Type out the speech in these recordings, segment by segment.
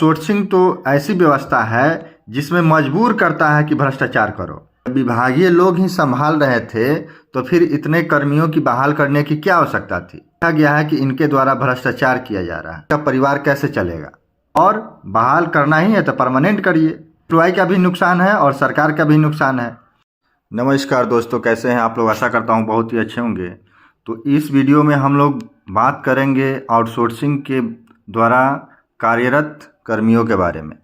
Outsourcing तो ऐसी व्यवस्था है जिसमें मजबूर करता है कि भ्रष्टाचार करो। विभागीय लोग ही संभाल रहे थे तो फिर इतने कर्मियों की बहाल करने की क्या आवश्यकता थी। कहा गया है कि इनके द्वारा भ्रष्टाचार किया जा रहा है, का परिवार कैसे चलेगा। और बहाल करना ही है तो परमानेंट करिए। एम्प्लॉय का भी नुकसान है और सरकार का भी नुकसान है। नमस्कार दोस्तों, कैसे हैं आप लोग। आशा करता हूं बहुत ही अच्छे होंगे। तो इस वीडियो में हम लोग बात करेंगे आउटसोर्सिंग के द्वारा कार्यरत कर्मियों के बारे में।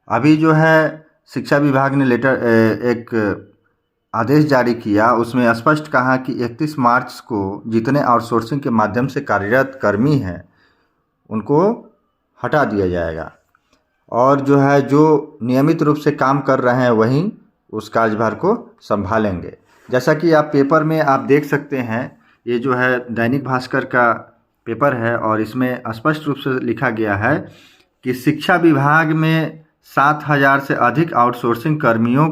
अभी जो है शिक्षा विभाग ने एक आदेश जारी किया, उसमें स्पष्ट कहा कि 31 मार्च को जितने आउटसोर्सिंग के माध्यम से कार्यरत कर्मी हैं उनको हटा दिया जाएगा और जो नियमित रूप से काम कर रहे हैं वहीं उस कार्यभार को संभालेंगे। जैसा कि आप पेपर में आप देख सकते हैं, ये जो है दैनिक भास्कर का पेपर है और इसमें स्पष्ट रूप से लिखा गया है कि शिक्षा विभाग में 7,000 से अधिक आउटसोर्सिंग कर्मियों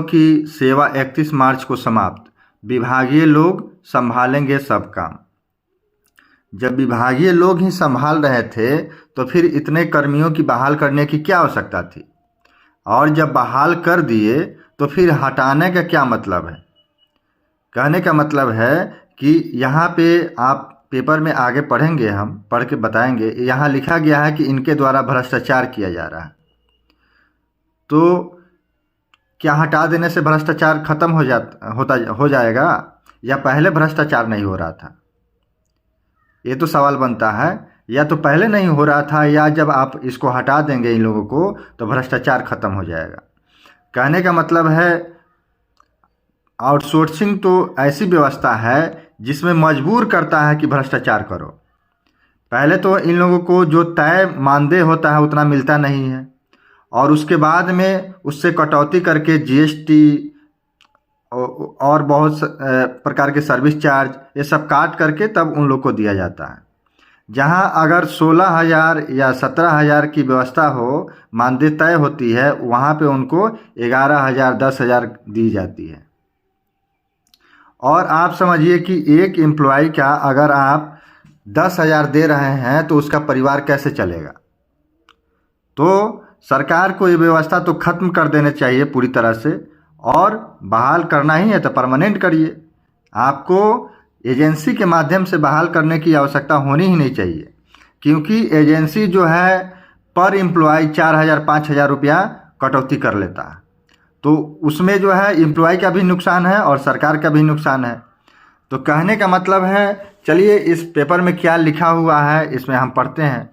की सेवा 31 मार्च को समाप्त। विभागीय लोग संभालेंगे सब काम। जब विभागीय लोग ही संभाल रहे थे तो फिर इतने कर्मियों की बहाल करने की क्या आवश्यकता थी। और जब बहाल कर दिए तो फिर हटाने का क्या मतलब है। कहने का मतलब है कि यहाँ पे आप पेपर में आगे पढ़ेंगे, हम पढ़ के बताएंगे। यहाँ लिखा गया है कि इनके द्वारा भ्रष्टाचार किया जा रहा है। तो क्या हटा देने से भ्रष्टाचार खत्म हो जाएगा या पहले भ्रष्टाचार नहीं हो रहा था। ये तो सवाल बनता है। या तो पहले नहीं हो रहा था या जब आप इसको हटा देंगे इन लोगों को तो भ्रष्टाचार खत्म हो जाएगा। कहने का मतलब है आउटसोर्सिंग तो ऐसी व्यवस्था है जिसमें मजबूर करता है कि भ्रष्टाचार करो। पहले तो इन लोगों को जो तय मानदेय होता है उतना मिलता नहीं है और उसके बाद में उससे कटौती करके जीएसटी और बहुत प्रकार के सर्विस चार्ज ये सब काट करके तब उन लोग को दिया जाता है। जहां अगर 16,000 या 17,000 की व्यवस्था हो, मानदेय तय होती है, वहां पे उनको 11,000 10,000 दी जाती है। और आप समझिए कि एक एम्प्लॉय का अगर आप 10,000 दे रहे हैं तो उसका परिवार कैसे चलेगा। तो सरकार को ये व्यवस्था तो खत्म कर देना चाहिए पूरी तरह से और बहाल करना ही है तो परमानेंट करिए। आपको एजेंसी के माध्यम से बहाल करने की आवश्यकता होनी ही नहीं चाहिए, क्योंकि एजेंसी जो है पर एम्प्लॉय 4,000 5,000 रुपया कटौती कर लेता है। तो उसमें जो है एम्प्लॉय का भी नुकसान है और सरकार का भी नुकसान है। तो कहने का मतलब है, चलिए इस पेपर में क्या लिखा हुआ है इसमें हम पढ़ते हैं।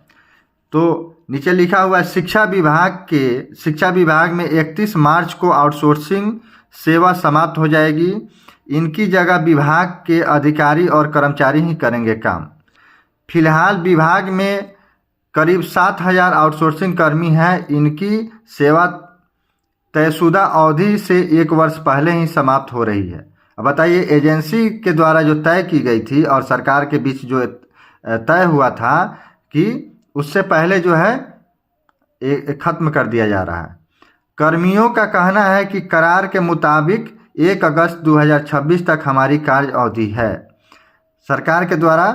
तो नीचे लिखा हुआ है शिक्षा विभाग में 31 मार्च को आउटसोर्सिंग सेवा समाप्त हो जाएगी। इनकी जगह विभाग के अधिकारी और कर्मचारी ही करेंगे काम। फिलहाल विभाग में करीब 7,000 आउटसोर्सिंग कर्मी हैं। इनकी सेवा तयशुदा अवधि से 1 वर्ष पहले ही समाप्त हो रही है। अब बताइए, एजेंसी के द्वारा जो तय की गई थी और सरकार के बीच जो तय हुआ था कि उससे पहले जो है खत्म कर दिया जा रहा है। कर्मियों का कहना है कि करार के मुताबिक 1 अगस्त 2026 तक हमारी कार्य अवधि है। सरकार के द्वारा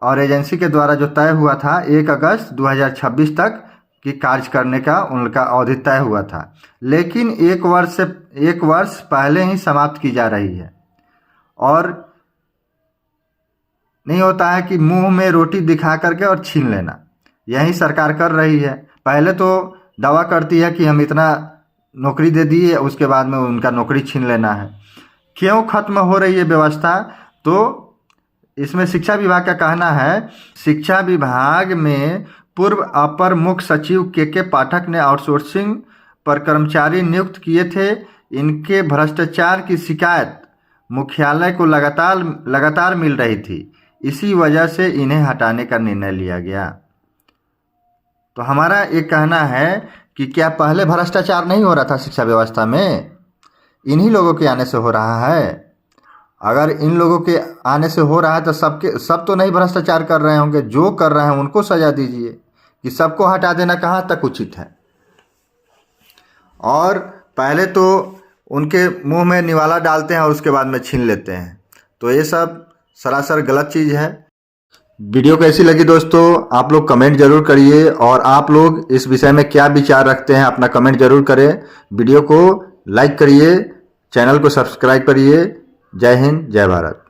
और एजेंसी के द्वारा जो तय हुआ था 1 अगस्त 2026 तक की कार्य करने का उनका अवधि तय हुआ था, लेकिन 1 वर्ष पहले ही समाप्त की जा रही है। और नहीं होता है कि मुंह में रोटी दिखा करके और छीन लेना, यही सरकार कर रही है। पहले तो दावा करती है कि हम इतना नौकरी दे दिए, उसके बाद में उनका नौकरी छीन लेना है। क्यों खत्म हो रही है व्यवस्था, तो इसमें शिक्षा विभाग का कहना है, शिक्षा विभाग में पूर्व अपर मुख्य सचिव के पाठक ने आउटसोर्सिंग पर कर्मचारी नियुक्त किए थे। इनके भ्रष्टाचार की शिकायत मुख्यालय को लगातार मिल रही थी, इसी वजह से इन्हें हटाने का निर्णय लिया गया। तो हमारा ये कहना है कि क्या पहले भ्रष्टाचार नहीं हो रहा था शिक्षा व्यवस्था में, इन्हीं लोगों के आने से हो रहा है। अगर इन लोगों के आने से हो रहा है तो सब तो नहीं भ्रष्टाचार कर रहे होंगे। जो कर रहे हैं उनको सजा दीजिए, कि सबको हटा देना कहाँ तक उचित है। और पहले तो उनके मुंह में निवाला डालते हैं और उसके बाद में छीन लेते हैं, तो ये सब सरासर गलत चीज़ है। वीडियो कैसी लगी दोस्तों, आप लोग कमेंट जरूर करिए और आप लोग इस विषय में क्या विचार रखते हैं अपना कमेंट जरूर करें। वीडियो को लाइक करिए, चैनल को सब्सक्राइब करिए। जय हिंद, जय भारत।